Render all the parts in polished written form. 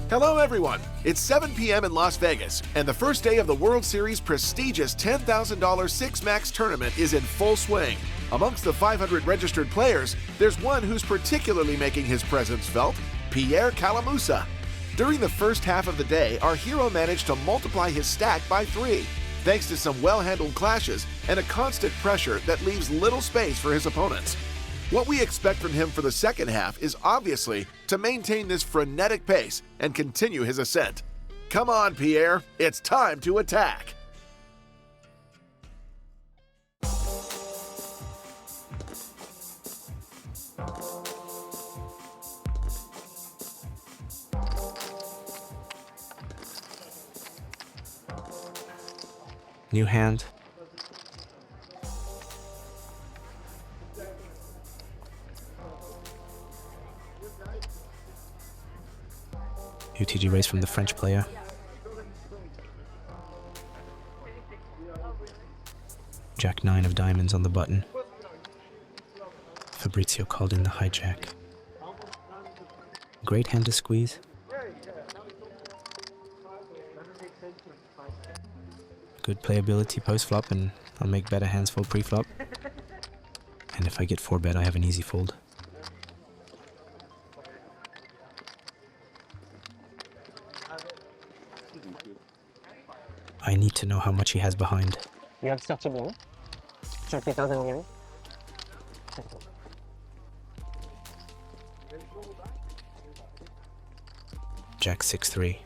Hello, everyone. It's 7 p.m. in Las Vegas, and the first day of the World Series' prestigious $10,000 Six Max tournament is in full swing. Amongst the 500 registered players, there's one who's particularly making his presence felt, Pierre Calamusa. During the first half of the day, our hero managed to multiply his stack by 3, thanks to some well-handled clashes and a constant pressure that leaves little space for his opponents. What we expect from him for the second half is obviously to maintain this frenetic pace and continue his ascent. Come on, Pierre, it's time to attack! New hand. UTG raise from the French player. Jack 9 of diamonds on the button. Fabrizio called in the hijack. Great hand to squeeze. Good playability post-flop, and I'll make better hands fold pre-flop. And if I get 4-bet, I have an easy fold. I need to know how much he has behind. You have 30 million. 30,000 million. Jack 6-3.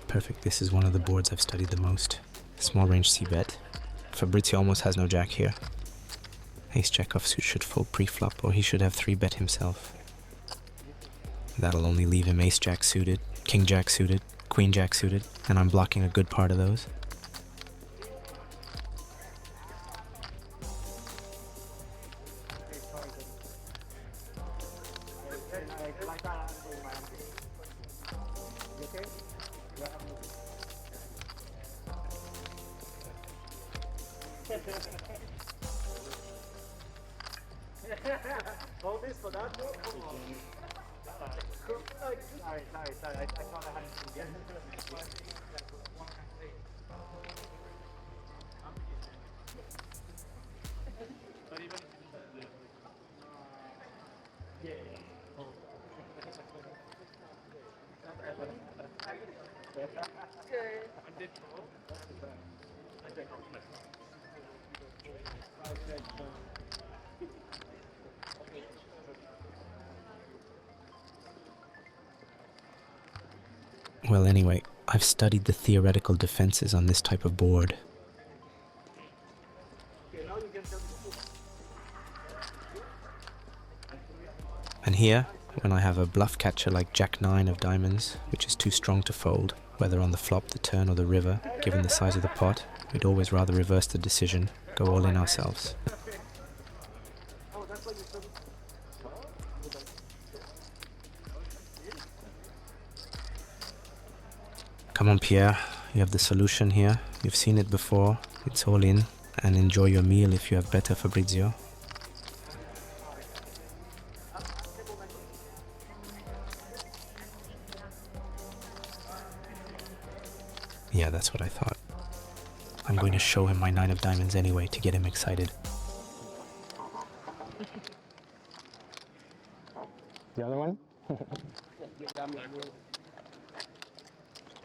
Perfect. This is one of the boards I've studied the most. Small range c-bet. Fabrizio almost has no jack here. Ace jack offsuit should fold pre-flop, or he should have 3-bet himself. That'll only leave him ace jack suited, king jack suited, queen jack suited, and I'm blocking a good part of those. Hold this for that. Sorry. I thought I hadn't seen yet. Well, anyway, I've studied the theoretical defenses on this type of board. And here, when I have a bluff catcher like Jack 9 of diamonds, which is too strong to fold, whether on the flop, the turn, or the river, given the size of the pot, we'd always rather reverse the decision, go all in ourselves. Come on, Pierre, you have the solution here. You've seen it before. It's all in, and enjoy your meal if you have better Fabrizio. Yeah, that's what I thought. I'm going to show him my 9 of diamonds anyway to get him excited. The other one?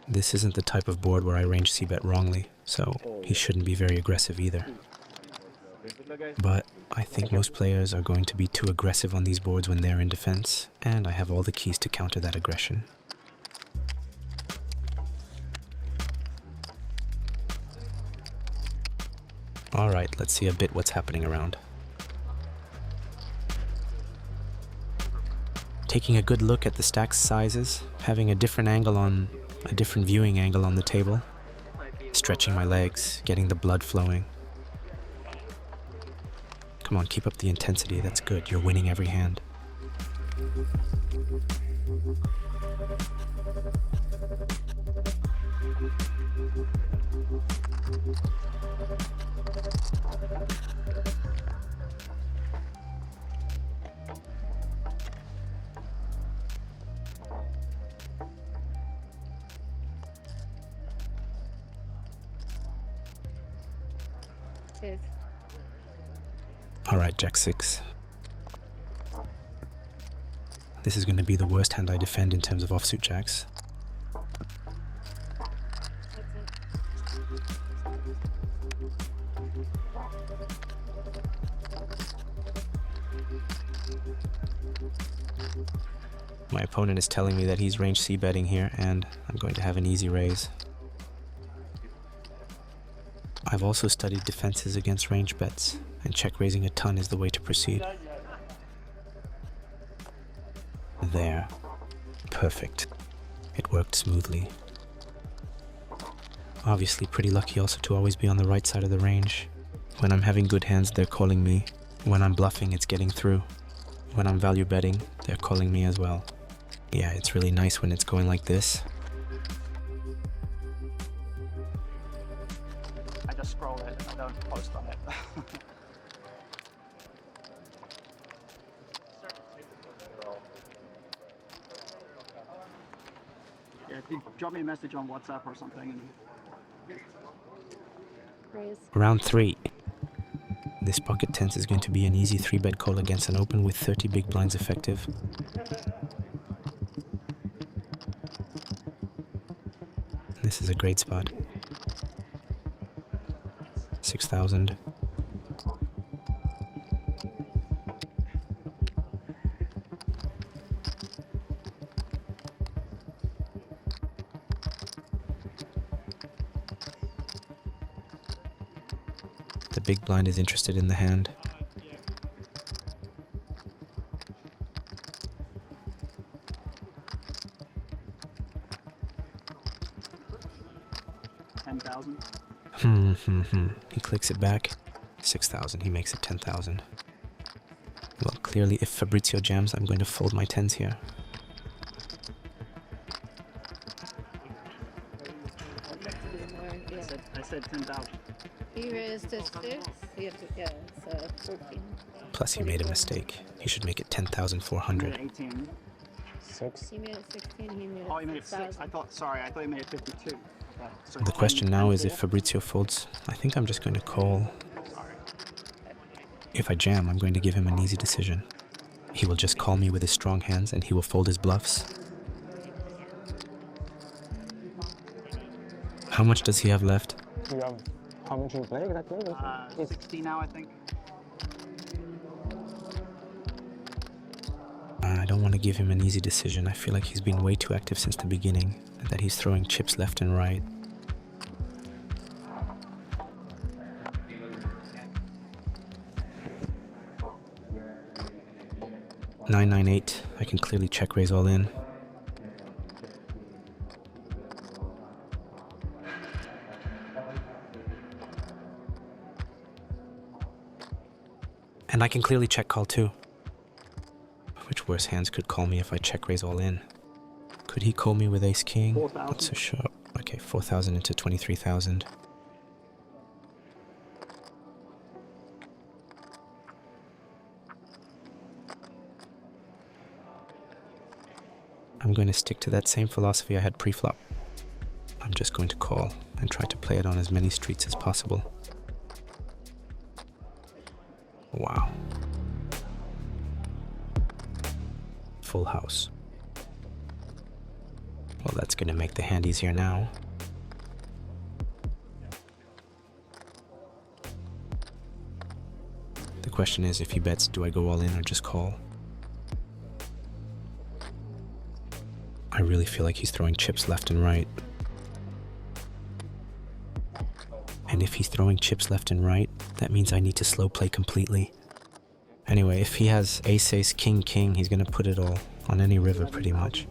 This isn't the type of board where I range c-bet wrongly, so he shouldn't be very aggressive either. But I think most players are going to be too aggressive on these boards when they're in defense, and I have all the keys to counter that aggression. Alright, let's see a bit what's happening around. Taking a good look at the stack sizes, having a different viewing angle on the table, stretching my legs, getting the blood flowing. Come on, keep up the intensity, that's good, you're winning every hand. Cheers. Alright, Jack 6. This is going to be the worst hand I defend in terms of offsuit jacks. My opponent is telling me that he's range C betting here, and I'm going to have an easy raise. I've also studied defenses against range bets, and check raising a ton is the way to proceed. There. Perfect. It worked smoothly. Obviously pretty lucky also to always be on the right side of the range. When I'm having good hands, they're calling me. When I'm bluffing, it's getting through. When I'm value betting, they're calling me as well. Yeah, it's really nice when it's going like this. I just scroll it, I don't post on it. Yeah, if you drop me a message on WhatsApp or something. Raise. Round 3. This pocket tens is going to be an easy 3-bet call against an open with 30 big blinds effective. This is a great spot. 6,000. The big blind is interested in the hand. He clicks it back. 6,000. He makes it 10,000. Well, clearly if Fabrizio jams, I'm going to fold my tens here. I said 10,000. He raised to 6. You have to, yeah, it's 14. Plus he made a mistake. He should make it 10,400. 18. 6. He made it 16, he made it Oh, you made it 6. 6,000. I thought you made it 52. Okay, so The question now is if Fabrizio folds. I think I'm just going to call. If I jam, I'm going to give him an easy decision. He will just call me with his strong hands and he will fold his bluffs. How much does he have left? You have how much you play exactly? 60 now, I think. I don't want to give him an easy decision. I feel like he's been way too active since the beginning, and that he's throwing chips left and right. $998. I can clearly check raise all in. And I can clearly check call too. Which worse hands could call me if I check raise all in? Could he call me with ace king? 4,000. Not so sure. Okay, 4,000 into 23,000. I'm going to stick to that same philosophy I had pre-flop. I'm just going to call and try to play it on as many streets as possible. Wow. Full house. Well, that's going to make the hand easier now. The question is, if he bets, do I go all in or just call? I really feel like he's throwing chips left and right. And if he's throwing chips left and right, that means I need to slow play completely. Anyway, if he has ace, ace, king, king, he's going to put it all on any river pretty much.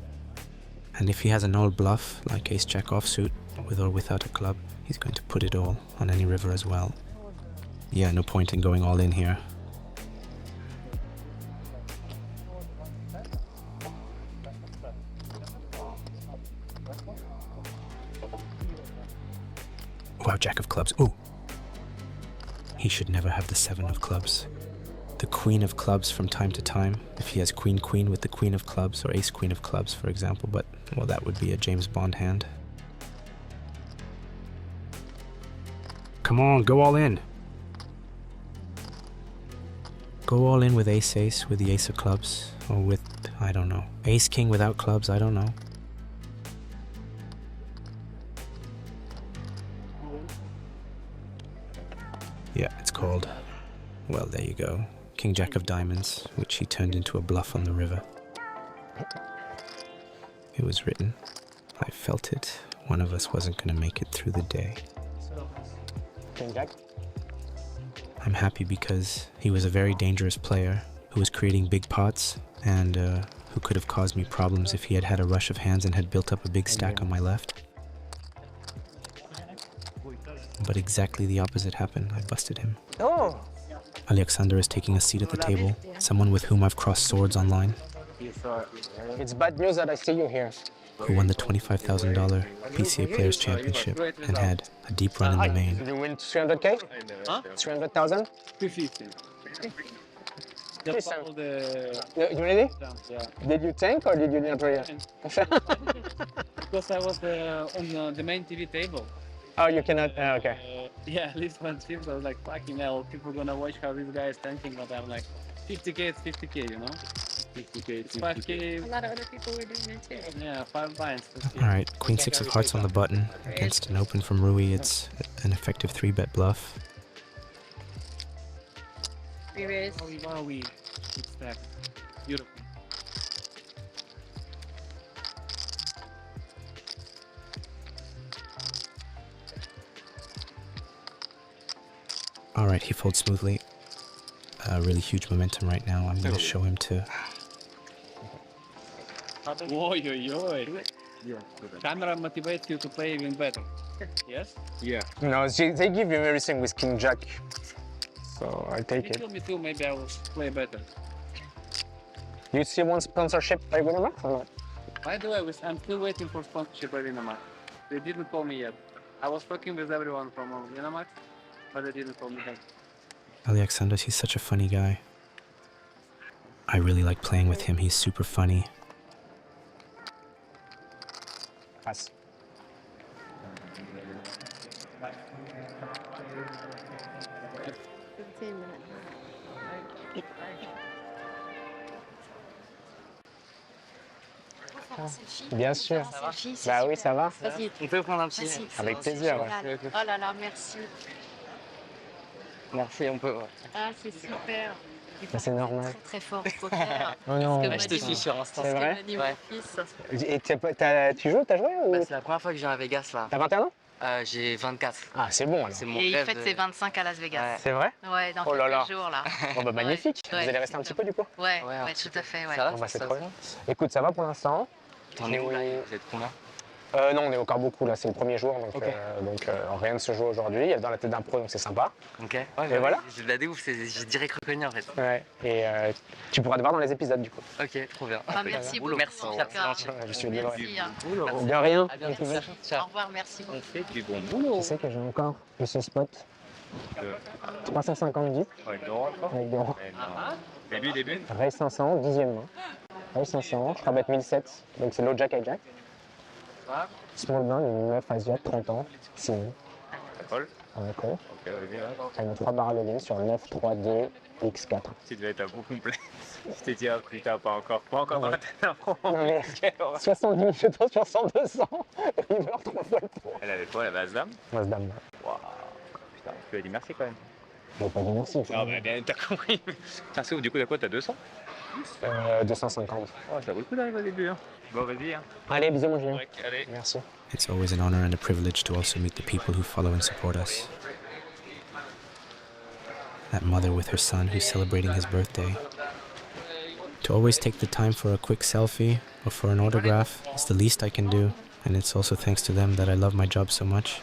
And if he has an old bluff, like ace jack offsuit, with or without a club, he's going to put it all on any river as well. Yeah, no point in going all in here. Wow, jack of clubs. Ooh! He should never have the 7 of clubs. The queen of clubs from time to time, if he has queen queen with the queen of clubs, or ace queen of clubs for example, but well, that would be a James Bond hand. Come on, go all in. Go all in with ace-ace, with the ace of clubs, or with, I don't know, ace-king without clubs, I don't know. Yeah, it's called, well, there you go, King-Jack of Diamonds, which he turned into a bluff on the river. It was written. I felt it. One of us wasn't going to make it through the day. King Jack. I'm happy because he was a very dangerous player who was creating big pots and who could have caused me problems if he had had a rush of hands and had built up a big stack on my left. But exactly the opposite happened. I busted him. Oh! Alexander is taking a seat at the table, someone with whom I've crossed swords online, It's bad news that I see you here. who won the $25,000 PCA Players Championship and had a deep run in the main. Did you win 300K? Huh? 300,000? 250. Listen. All the You ready? yeah. Did you tank or did you not ready? Because I was on the main TV table. Oh, you cannot. Okay. Yeah, at least one team. So I was like, fucking hell, people gonna watch how this guy is tanking. But I'm like, 50K, it's 50K, you know? 50K, it's 5K. A lot of other people were doing it too. Yeah, 5 binds. Alright, Queen 6 of Hearts on the button against an open from Rui. It's an effective 3-bet bluff. Re-raise. Wow, we good stack. Beautiful. Alright, he folds smoothly. Really huge momentum right now. I'm going to show him to... Oi, oi, oi. Camera motivates you to play even better. Yes? You know, they give you everything with King Jack. So I take You it. tell me too, maybe I will play better. You see one sponsorship by Winamax or not? By the way, I'm still waiting for sponsorship by Winamax. They didn't call me yet. I was talking with everyone from Winamax, but they didn't call me back. Alexander, he's such a funny guy. I really like playing with him. He's super funny. Pass. Bien sûr. Bah oui, ça va. Vas-y. On peut prendre un petit. Vas-y. Avec plaisir. Ouais. Génial. Oh là là, merci. Merci, on peut. Ah, c'est super. C'est normal. Très très fort au poker. Oh non. Parce que m'a dit- sur Insta. C'est vrai? m'a dit mon fils. Et tu joues? T'as joué ou... C'est la première fois que je viens à Vegas là. T'as 21 ans? J'ai 24. Ah, c'est bon alors. C'est mon Et il rêve fête de- ses 25 à Las Vegas. Ouais. C'est vrai? Ouais, dans Oh là là. quelques jours là. Bon bah magnifique. Ouais, Vous allez rester un petit peu du coup? Ouais, Ouais, un ouais, petit tout à fait, ouais. Ça va? Bon bah c'est ça trop va bien. Écoute, ça va pour l'instant? T'en es où là? Vous êtes combien? Non, on est encore beaucoup là, c'est le premier jour, donc, Ok. Rien ne se joue aujourd'hui. Il y a dans la tête d'un pro, donc c'est sympa. Ok. Ouais, Et voilà. J'ai de la déouf, j'ai direct reconnu en fait. Ouais. Et tu pourras te voir dans les épisodes du coup. Ok, trop bien. Ah, merci beaucoup. Merci, en tout merci, cas. gentil. Ouais, je suis désolé. Merci. hein. De rien. À bientôt. Au Ciao. revoir, merci beaucoup. fait du bon boulot. Tu sais que j'ai encore ce spot. 350 dips avec des ronds. Début. Raise 500, 10e main. Raise 500, je rabette 1007, donc c'est low jack et jack. Small blind, une meuf asiat, 30 ans, 6 000. Call. On call. Ok, vas-y, hein. Elle met 3 barres all-in sur 9, 3, 2, X4. Tu devais être à bout complet. Je t'ai dit, ah putain, pas encore dans la tête d'un pro. Non mais, Quelle horreur. 70 000 jetons sur 100, 200. River 3 fois le pot. Elle avait quoi, la base dame? Moi, dame. Waouh. Putain, tu lui as dit merci quand même. Je vais pas dire merci. Ah bah bien, t'as compris. Putain, c'est ouf, du coup, t'as quoi? T'as 200? 250. Oh, ça vaut le coup d'arriver au début, hein. Bon, vas-y, hein. Allez, bisous mon Julien. Ouais, allez. Merci. It's always an honor and a privilege to also meet the people who follow and support us. That mother with her son who's celebrating his birthday. To always take the time for a quick selfie or for an autograph is the least I can do, and it's also thanks to them that I love my job so much.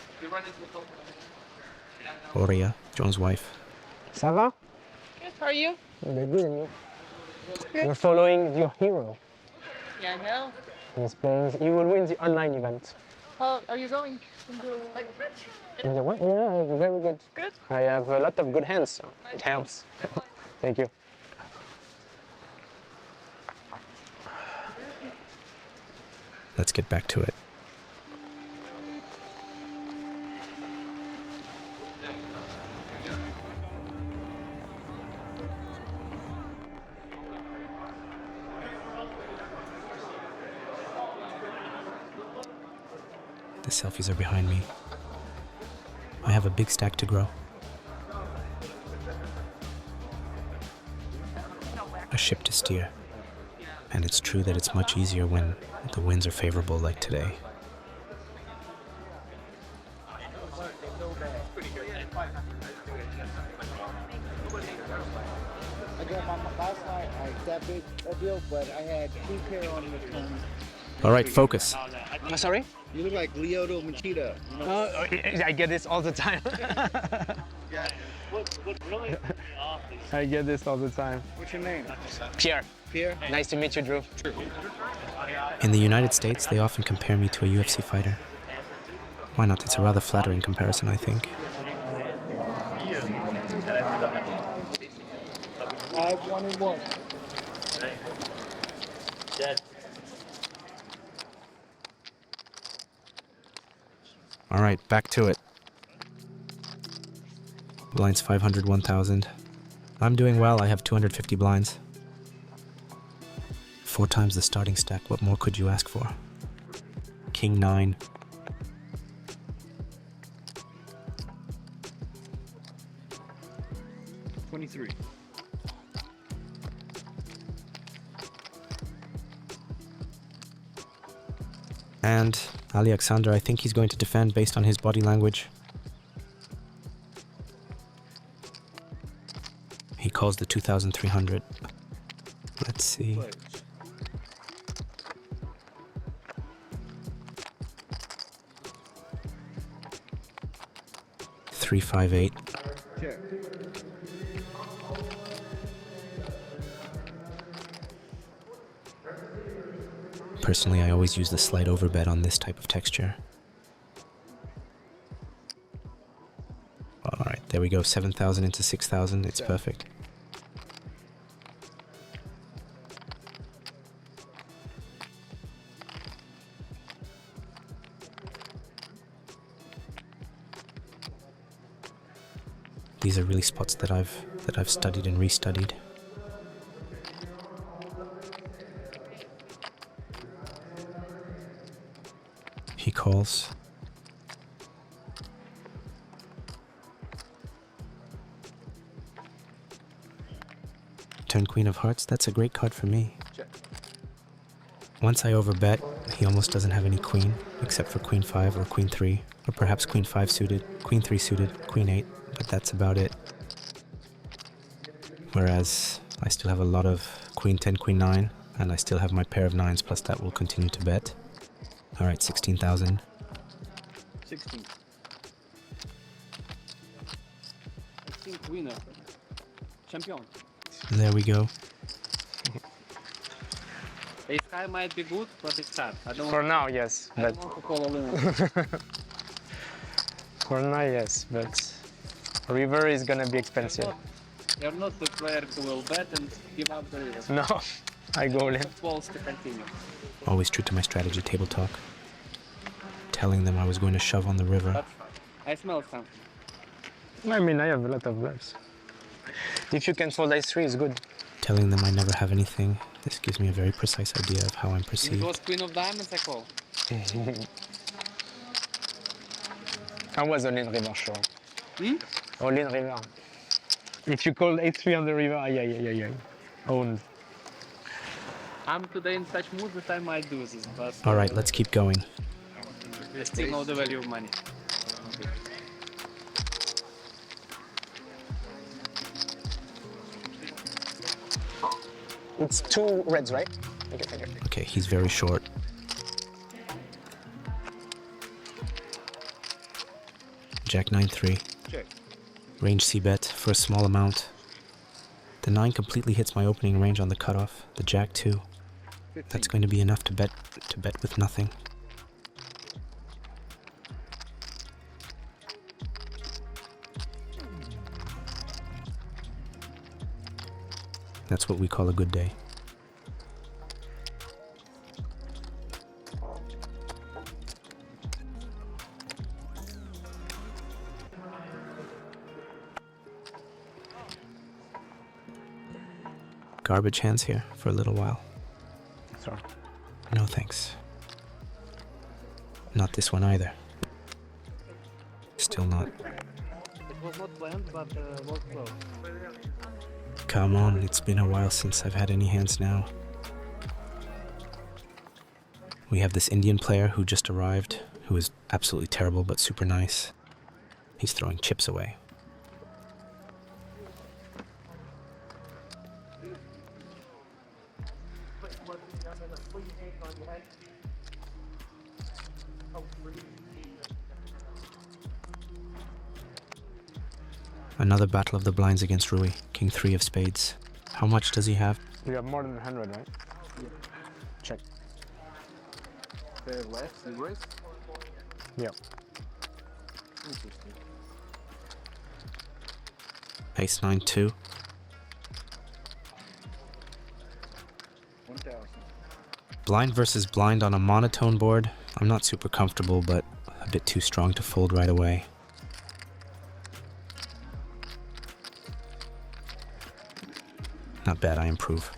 Oria, Joan's wife. Ça va? Good, how are you? Good, and you? You're following your hero. Yeah, I know. He's playing. He will win the online event. How are you going? In the what? Yeah, very good. Good. I have a lot of good hands, so it helps. Thank you. Let's get back to it. The selfies are behind me. I have a big stack to grow. A ship to steer. And it's true that it's much easier when the winds are favorable like today. I got my last night, that big a deal, but I had 2 pair on the phone. All right, focus. Sorry? You look like Lyoto Machida. You know? I get this all the time. I get this all the time. What's your name? Pierre. Pierre? Nice to meet you, Drew. In the United States, they often compare me to a UFC fighter. Why not? It's a rather flattering comparison, I think. 5-1-1. All right, back to it. Blinds 500, 1,000. I'm doing well. I have 250 blinds. 4 times the starting stack. What more could you ask for? King 9. $23. And Alexander, I think he's going to defend based on his body language. He calls the 2,300. Let's see. $358. Check. Personally, I always use the slight overbet on this type of texture. All right, there we go. 7,000 into 6,000. It's perfect. These are really spots that I've studied and restudied. He calls. Turn Queen of Hearts, that's a great card for me. Once I overbet, he almost doesn't have any queen, except for Queen 5 or Queen 3, or perhaps Queen 5 suited, Queen 3 suited, Queen 8, but that's about it. Whereas I still have a lot of Queen 10, Queen 9, and I still have my pair of 9s, plus that will continue to bet. Alright, 16,000. 16. 16th winner. Champion. There we go. Ace high might be good, but it's hard. I don't For want, now, yes. I But don't want to call a limit. for now, yes. But river is gonna be expensive. You're not the player who will bet and give up the river. No, I go in. Balls to continue. Always true to my strategy, table talk. Telling them I was going to shove on the river. But I smell something. I mean, I have a lot of bluffs. If you can fold Ace 3, is good. Telling them I never have anything. This gives me a very precise idea of how I'm If it perceived. was Queen of Diamonds, I call. I was all in river, sure. Hmm? All in river. If you call Ace 3 on the river, yeah. Owned. I'm today in such mood that I might do this, but Alright, let's keep going. I still know the value of money. It's 2 reds, right? Okay. Okay, he's very short. Jack 9-3. Check. Range C-bet for a small amount. The 9 completely hits my opening range on the cutoff. The Jack 2. 15. That's going to be enough to bet with nothing. That's what we call a good day. Garbage hands here for a little while. Sorry. No thanks. Not this one either. Still not. It was not planned, but worked well. Come on, it's been a while since I've had any hands now. We have this Indian player who just arrived, who is absolutely terrible but super nice. He's throwing chips away. Another battle of the blinds against Rui, King 3 of spades. How much does he have? You have more than 100, right? Check. Pair left, the raise. Yeah. Interesting. Ace 9 2. 1000. Blind versus blind on a monotone board. I'm not super comfortable, but a bit too strong to fold right away. Not bad, I improve.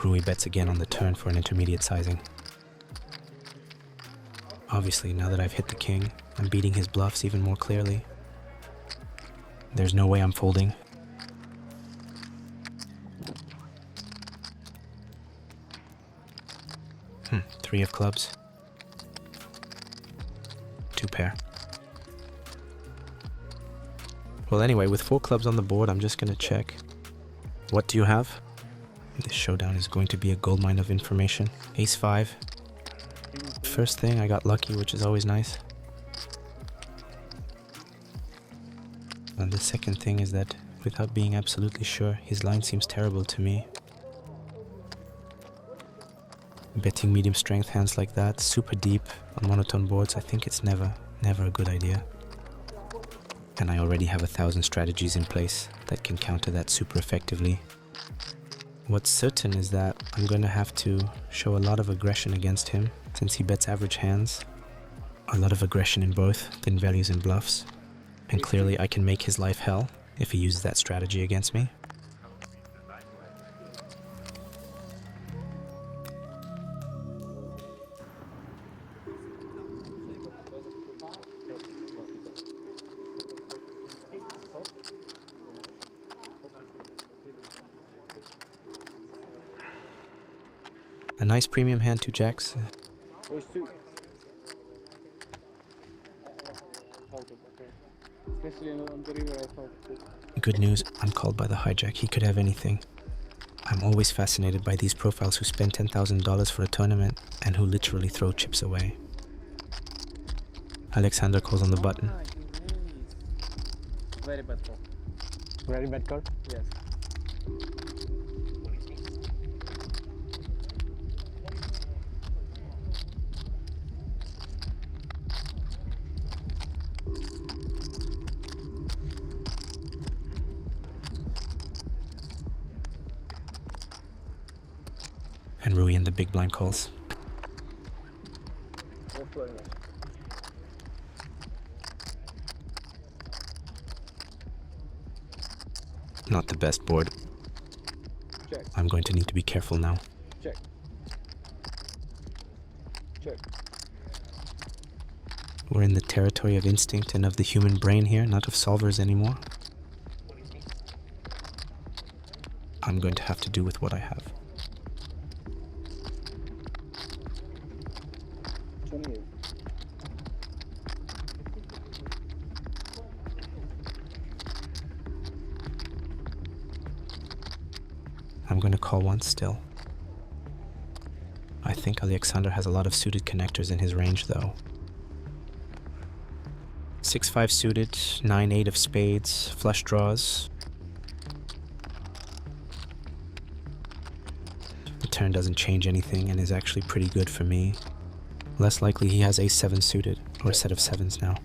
Rui bets again on the turn for an intermediate sizing. Obviously, now that I've hit the king, I'm beating his bluffs even more clearly. There's no way I'm folding. Three of clubs. 2 pair. Well, anyway, with 4 clubs on the board, I'm just gonna check. What do you have? This showdown is going to be a goldmine of information. Ace 5. First thing, I got lucky, which is always nice. And the second thing is that, without being absolutely sure, his line seems terrible to me. Betting medium strength hands like that, super deep on monotone boards, I think it's never a good idea. And I already have 1,000 strategies in place that can counter that super effectively. What's certain is that I'm going to have to show a lot of aggression against him, since he bets average hands. A lot of aggression in both thin values and bluffs. And clearly I can make his life hell if he uses that strategy against me. A nice premium hand, 2 jacks. Where's 2? Especially on the river, I thought. Good news, I'm called by the hijack. He could have anything. I'm always fascinated by these profiles who spend $10,000 for a tournament and who literally throw chips away. Alexander calls on the button. Very bad call. Very bad call? Yes. And Rui in the big blind calls. Not the best board. Check. I'm going to need to be careful now. Check. Check. We're in the territory of instinct and of the human brain here, not of solvers anymore. I'm going to have to do with what I have. 28. I'm going to call once still. I think Alexander has a lot of suited connectors in his range though. 6-5 suited, 9-8 of spades, flush draws. The turn doesn't change anything and is actually pretty good for me. Less likely he has Ace-7 suited, or a set of 7s now.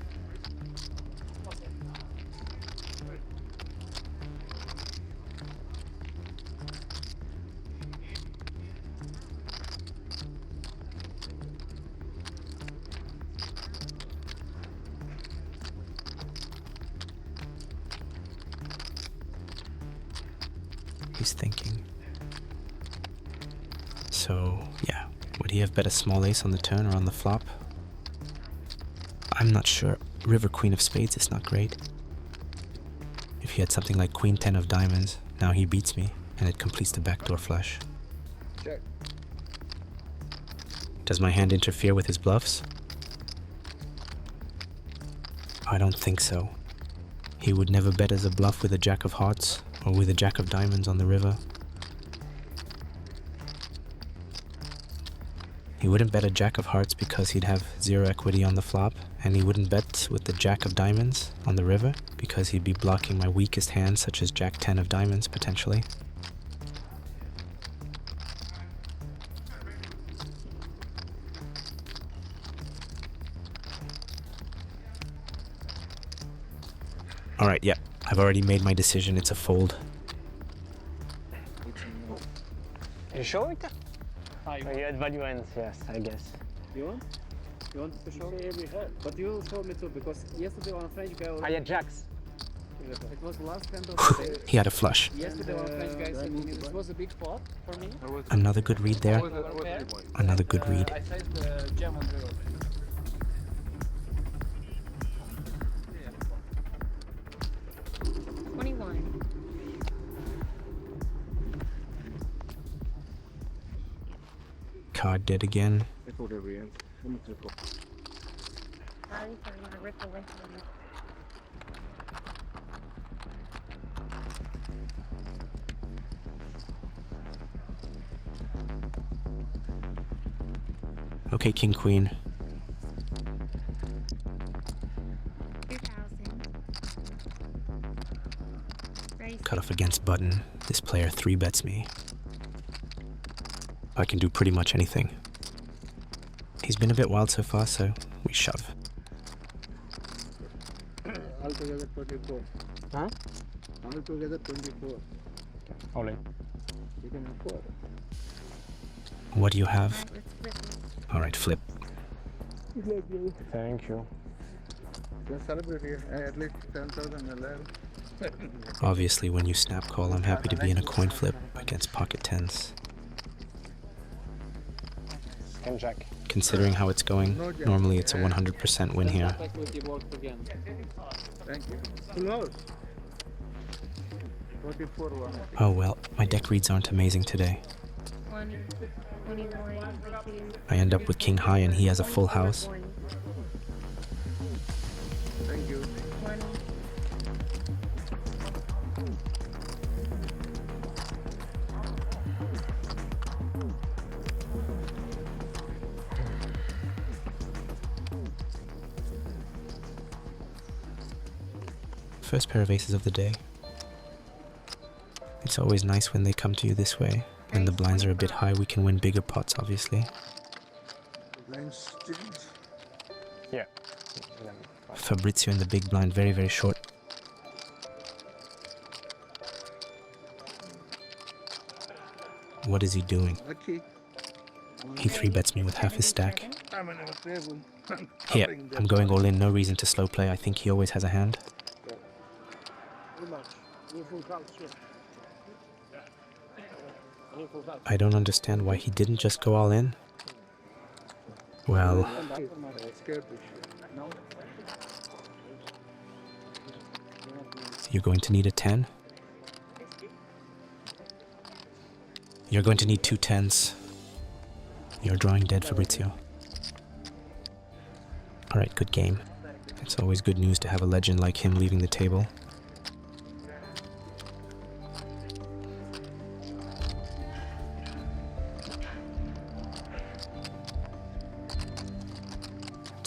He's thinking. So, yeah. Would he have bet a small ace on the turn or on the flop? I'm not sure. River Queen of Spades is not great. If he had something like Queen 10 of Diamonds, now he beats me, and it completes the backdoor flush. Check. Does my hand interfere with his bluffs? I don't think so. He would never bet as a bluff with a Jack of Hearts or with a Jack of Diamonds on the river. He wouldn't bet a Jack of Hearts because he'd have zero equity on the flop, and he wouldn't bet with the Jack of Diamonds on the river because he'd be blocking my weakest hands such as Jack 10 of Diamonds potentially. Alright, yeah, I've already made my decision, it's a fold. You sure with that? Ah, you You had value hands, yes, I guess. want? You want to show me every hand? But you showed me too, because yesterday on French guy, I had jacks. it was the last hand of the day. He had a flush. Yesterday on French guy said to me, this was a big flop for me. Another good read there. Another good read. I sized the jam on the 21. Card dead again. Sorry, I'm gonna rip away from it. Okay, King Queen. 2,000. Cut off against button. This player 3-bets me. I can do pretty much anything. He's been a bit wild so far, so we shove. Altogether 24. Huh? Altogether 24. All in. You can afford. What do you have? Let's flip it. Alright, flip. Thank you. Let's celebrate here. At least 10,000 11. Obviously, when you snap call, I'm happy to be in a coin flip against pocket tens. Ken Jack. Considering how it's going, normally it's a 100% win here. equity works again. Thank you. Close. 44 1. Oh well, my deck reads aren't amazing today. 20, 21, 22, I end up with King High and he has a full house. 20, Thank you. 20. First pair of aces of the day. It's always nice when they come to you this way. When the blinds are a bit high, we can win bigger pots, obviously. Lines change. Yeah. Fabrizio in the big blind, very, very short. What is he doing? Lucky. He 3-bets me with half his stack. I'm in a table. Here, I'm going all in, no reason to slow play. I think he always has a hand. I don't understand why he didn't just go all in. Well, you're going to need a 10. You're going to need 2 10s. You're drawing dead, Fabrizio. Alright, good game. It's always good news to have a legend like him leaving the table.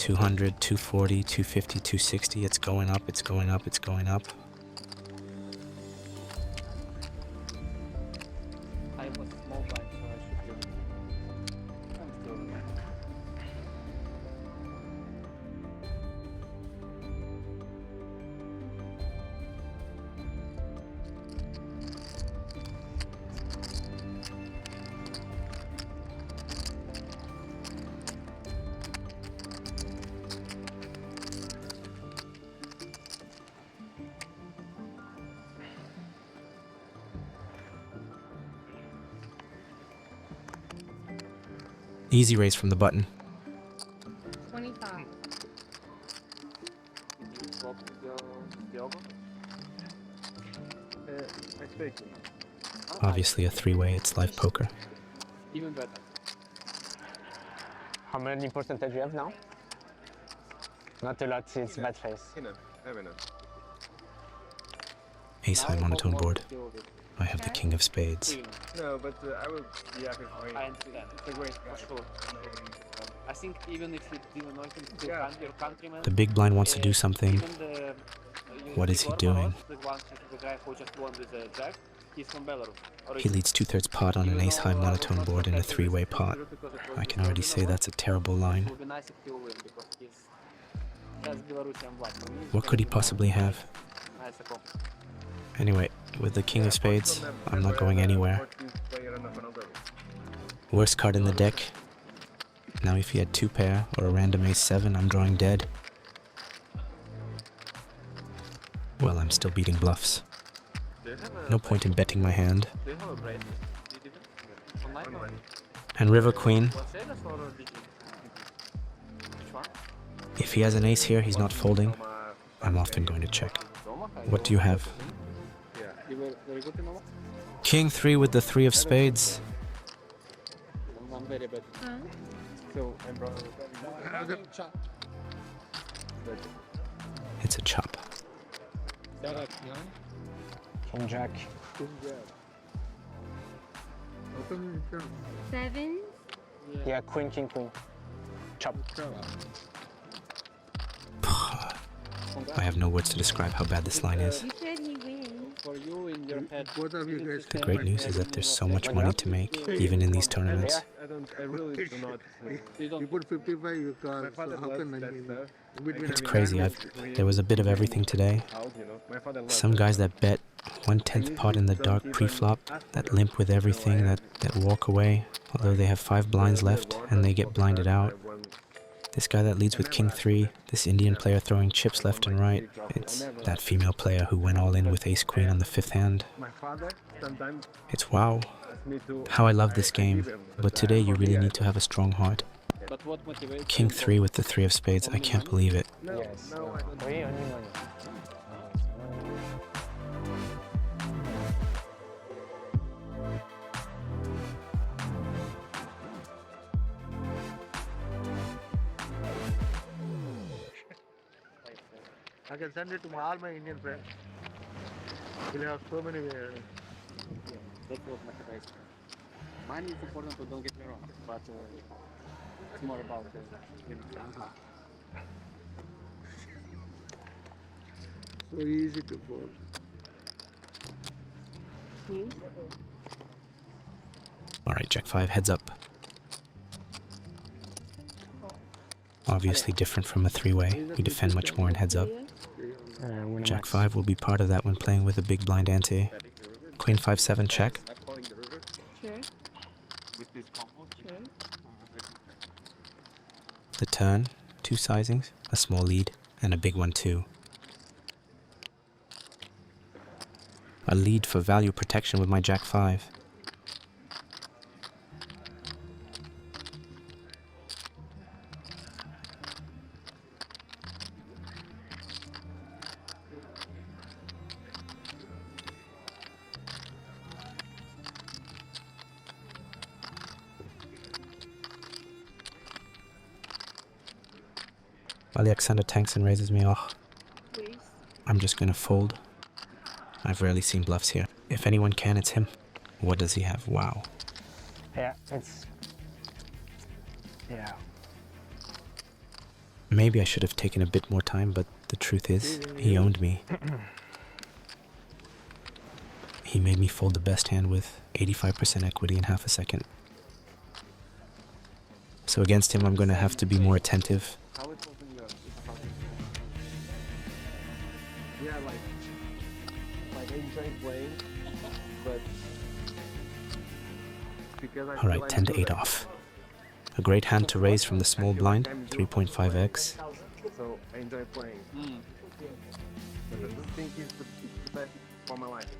$200, $240, $250, $260. It's going up, it's going up, it's going up. I was small blind, so I should do. I'm still. Easy raise from the button. 25. Obviously a three-way, it's live poker. Even better. How many percentage you have now? Not a lot, it's bad face. Ace high monotone board. I have the king of spades. No, but I will be happy for you. I understand. It's a great for sure. I think even if you didn't know him, still your countryman. The big blind wants to do something. Even the, What is he doing? The guy who just won with the jack, he's from Belarus. He leads 2/3 pot on an ace high monotone board in a three-way pot. I can already say that's a terrible line. It would be nice if he will win because has Belarusian blood. What could he possibly have? Nice call. Anyway, with the king of spades, I'm not going anywhere. Worst card in the deck. Now if he had two pair or a random ace-7, I'm drawing dead. Well, I'm still beating bluffs. No point in betting my hand. Do you have a brain? Online or? And river queen. What's it or DG? Which one? If he has an ace here, he's not folding. I'm often going to check. What do you have? You were very good in Noma? King 3 with the 3 of spades. I'm very bad. Huh? So I'm brought It's a chop. King Jack. 7. Yeah, Queen, King, Queen. Chop. I have no words to describe how bad this line is. You said he wins. for you in your head. The great news is that there's so much money to make, even in these tournaments. I really do not. You don't. You put 55, you can't. So how can I give? It's crazy. There was a bit of everything today. Out, you know. My father Some guys that bet 1/10 pot in the dark pre-flop, that limp with everything, that walk away, although they have 5 blinds left and they get blinded out. This guy that leads with King 3, this Indian player throwing chips left and right, it's that female player who went all in with Ace Queen on the 5th hand. My father sometimes It's wow, asked me to. how I love this game, but today you really need to have a strong heart. But what motivates King 3 with the 3 of spades, I can't believe it. Yes. Oui, only money. I can send it to all my Indian friends. We'll have so many. That's what motivates me. Money is important, so don't get me wrong, but it's more about So easy to fold. Alright, Jack 5, heads up. Obviously different from a 3-way, we defend much more in heads up. Jack 5 will be part of that when playing with a big blind ante. Queen 5-7 check. Sure. The turn, 2 sizings, a small lead, and a big one too. A lead for value protection with my Jack 5. Alexander tanks and raises me off. Please. I'm just gonna fold. I've rarely seen bluffs here. If anyone can, it's him. What does he have? Wow. Yeah, it's. Yeah. Maybe I should have taken a bit more time, but the truth is, he owned me. He made me fold the best hand with 85% equity in half a second. So against him, I'm gonna have to be more attentive. how it was in your Yeah, like I enjoy playing, but because I feel Alright, I'm 10 to good 8 at off. A great hand to raise from the small blind, 3.5x. So I enjoy playing. But I don't think it's the best for my life.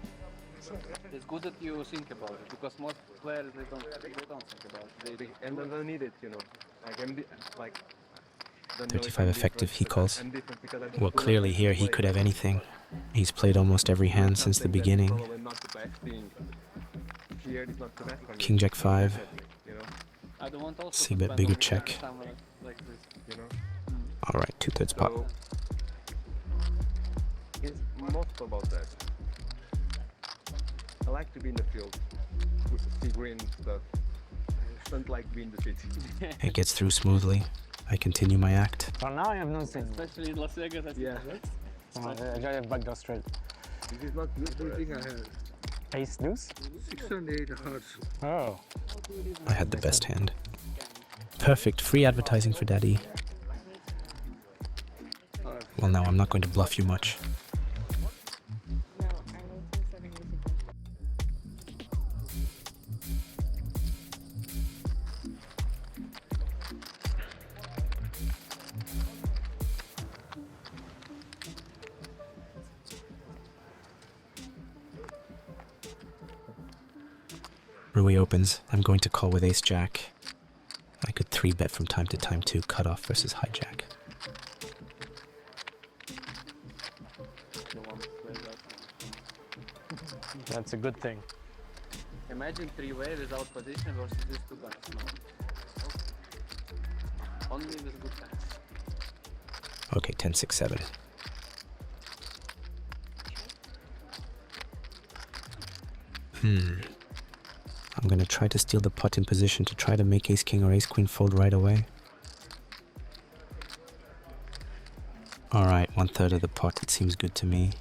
It's good that you think about it because most players they don't think about it. And they don't need it, you know. Like I'm like. Don't know if 35 I'm effective, he different, calls. I'm different because I don't Well, follow clearly my here he play. could have anything. He's played almost every hand since the Something that's beginning. probably not the best thing. Here is not the best for me. King Jack 5. You know. I don't want also See to bet spend bigger all the time check. somewhere like this. You know. Alright, 2/3 pot. So it's most about that. I like to be in the field with the sea green stuff. I don't like being in the city. It gets through smoothly. I continue my act. For now, I have nothing. Especially in Las Vegas, I think. Yeah. I just have backdoor straight. This is not the thing I had. Ace deuce? 608 hearts. Oh. I had the best hand. Perfect, free advertising for Daddy. Well, now I'm not going to bluff you much. Rui opens. I'm going to call with ace jack. I could 3-bet from time to time too. Cutoff versus hijack. No one plays that. That's a good thing. Imagine three-way without position versus these two guys. No. Only with good hands. Okay, 10, 6, 7. I'm gonna try to steal the pot in position to try to make ace king or ace queen fold right away. Alright, 1/3 of the pot, it seems good to me.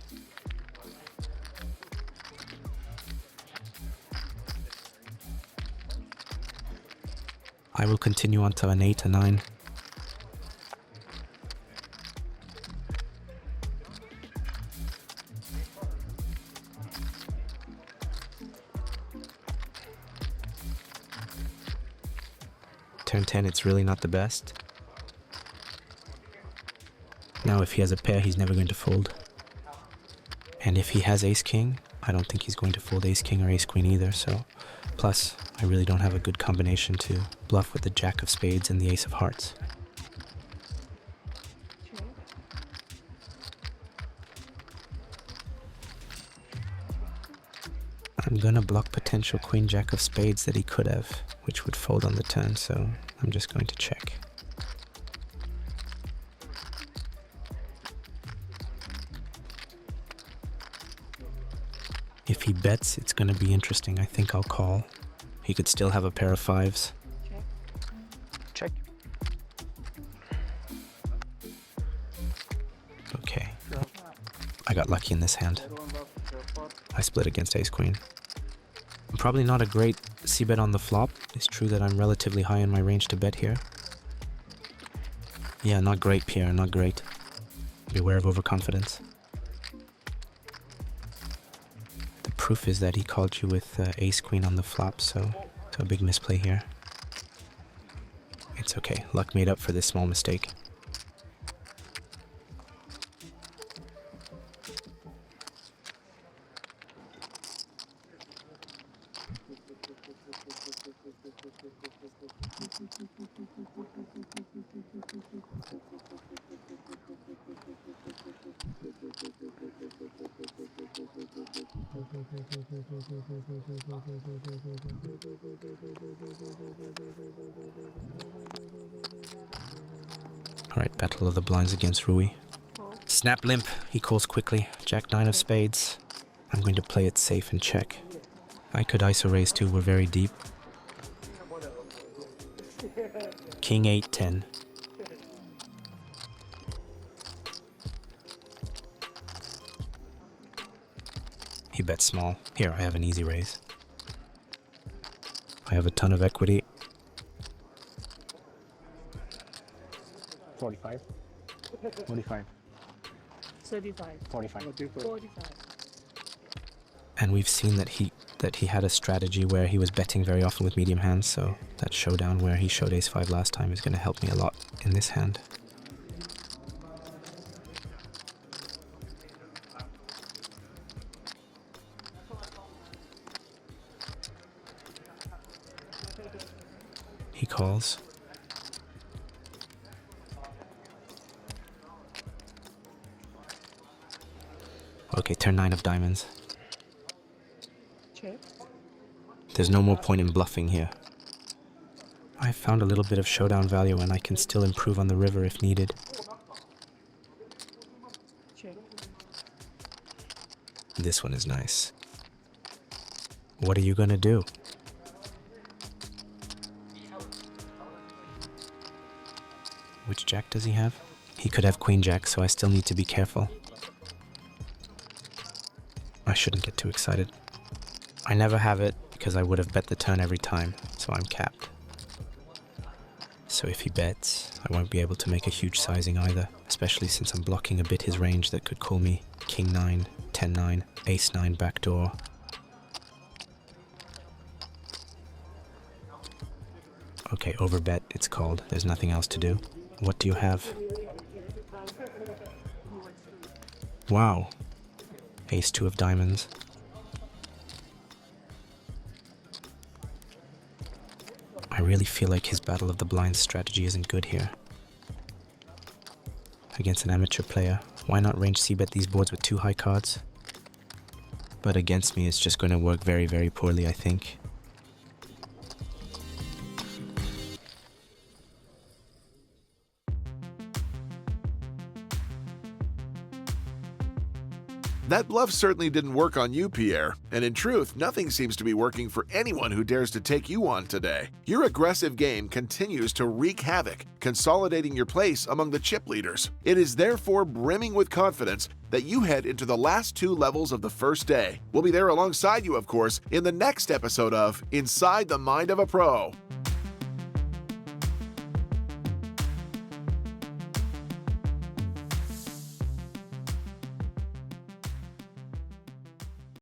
I will continue on to an 8 or 9. Turn 10, it's really not the best. Now if he has a pair, he's never going to fold. And if he has ace king, I don't think he's going to fold ace king or ace queen either, so... Plus, I really don't have a good combination to bluff with the jack of spades and the ace of hearts. I'm gonna block potential queen jack of spades that he could have, which would fold on the turn, so I'm just going to check. If he bets, it's gonna be interesting. I think I'll call. He could still have a pair of 5s. Check. Okay. I got lucky in this hand. I split against ace queen. Probably not a great c-bet on the flop. It's true that I'm relatively high in my range to bet here. Yeah, not great, Pierre, not great. Beware of overconfidence. The proof is that he called you with ace queen on the flop, so a big misplay here. It's okay, luck made up for this small mistake. Alright, battle of the blinds against Rui. Snap limp, he calls quickly. Jack 9 of spades. I'm going to play it safe and check. I could ISO raise too, we're very deep. King 8, 10. He bets small. Here, I have an easy raise. I have a ton of equity. 45. 45. 35. 45. 45. And we've seen that he had a strategy where he was betting very often with medium hands, so that showdown where he showed ace 5 last time is going to help me a lot in this hand. He calls. Okay, turn 9 of diamonds. Check. There's no more point in bluffing here. I found a little bit of showdown value and I can still improve on the river if needed. Check. This one is nice. What are you gonna do? Which jack does he have? He could have queen jack, so I still need to be careful. I shouldn't get too excited. I never have it because I would have bet the turn every time, so I'm capped. So if he bets, I won't be able to make a huge sizing either, especially since I'm blocking a bit his range that could call me king 9, 10 9, ace 9 backdoor. Okay, overbet, it's called. There's nothing else to do. What do you have? Wow. Ace 2 of diamonds. I really feel like his Battle of the Blinds strategy isn't good here. Against an amateur player, why not range c-bet these boards with 2 high cards? But against me, it's just going to work very, very poorly, I think. That bluff certainly didn't work on you, Pierre. And in truth, nothing seems to be working for anyone who dares to take you on today. Your aggressive game continues to wreak havoc, consolidating your place among the chip leaders. It is therefore brimming with confidence that you head into the last 2 levels of the first day. We'll be there alongside you, of course, in the next episode of Inside the Mind of a Pro.